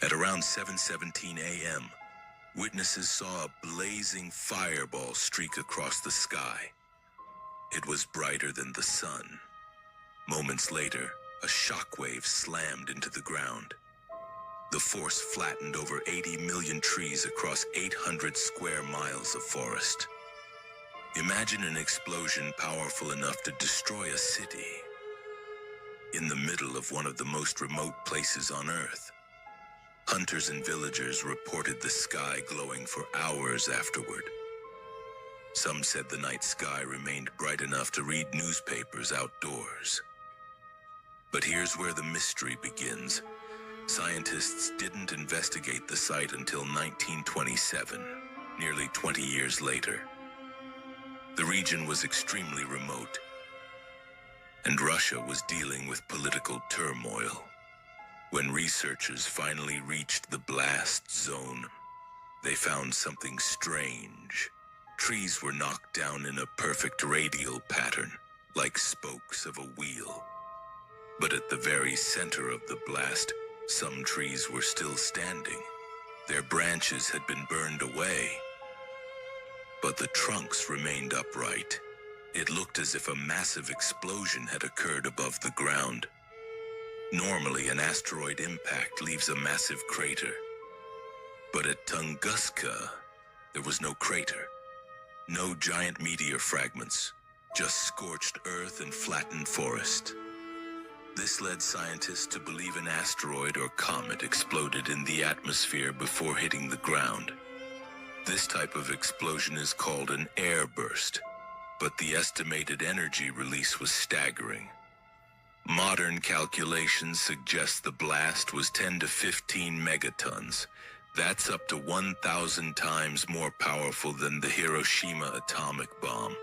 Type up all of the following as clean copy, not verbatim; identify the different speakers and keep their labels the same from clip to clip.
Speaker 1: At around 7:17 a.m., witnesses saw a blazing fireball streak across the sky. It was brighter than the sun. Moments later, a shockwave slammed into the ground. The force flattened over 80 million trees across 800 square miles of forest. Imagine an explosion powerful enough to destroy a city in the middle of one of the most remote places on Earth. Hunters and villagers reported the sky glowing for hours afterward. Some said the night sky remained bright enough to read newspapers outdoors. But here's where the mystery begins. Scientists didn't investigate the site until 1927, nearly 20 years later. The region was extremely remote, and Russia was dealing with political turmoil. When researchers finally reached the blast zone, they found something strange. Trees were knocked down in a perfect radial pattern, like spokes of a wheel. But at the very center of the blast, some trees were still standing. Their branches had been burned away, but the trunks remained upright. It looked as if a massive explosion had occurred above the ground. Normally, an asteroid impact leaves a massive crater. But at Tunguska, there was no crater. No giant meteor fragments, just scorched earth and flattened forest. This led scientists to believe an asteroid or comet exploded in the atmosphere before hitting the ground. This type of explosion is called an airburst, but the estimated energy release was staggering. Modern calculations suggest the blast was 10 to 15 megatons. That's up to 1,000 times more powerful than the Hiroshima atomic bomb.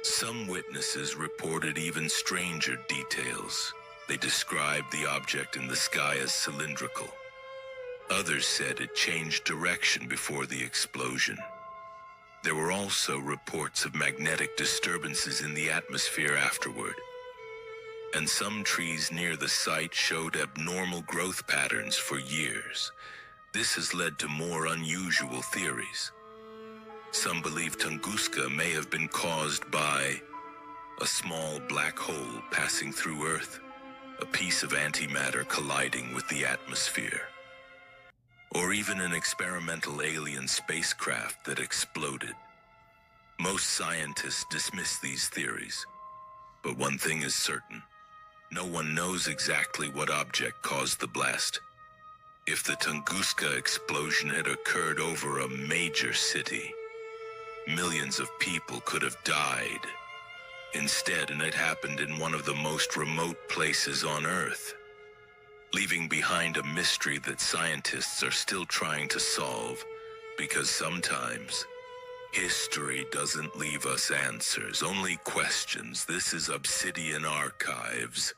Speaker 1: Some witnesses reported even stranger details. They described the object in the sky as cylindrical. Others said it changed direction before the explosion. There were also reports of magnetic disturbances in the atmosphere afterward. And some trees near the site showed abnormal growth patterns for years. This has led to more unusual theories. Some believe Tunguska may have been caused by a small black hole passing through Earth, a piece of antimatter colliding with the atmosphere, or even an experimental alien spacecraft that exploded. Most scientists dismiss these theories, but one thing is certain. No one knows exactly what object caused the blast. If the Tunguska explosion had occurred over a major city, millions of people could have died. Instead, it happened in one of the most remote places on Earth, leaving behind a mystery that scientists are still trying to solve, because sometimes history doesn't leave us answers, only questions. This is Obsidian Archives.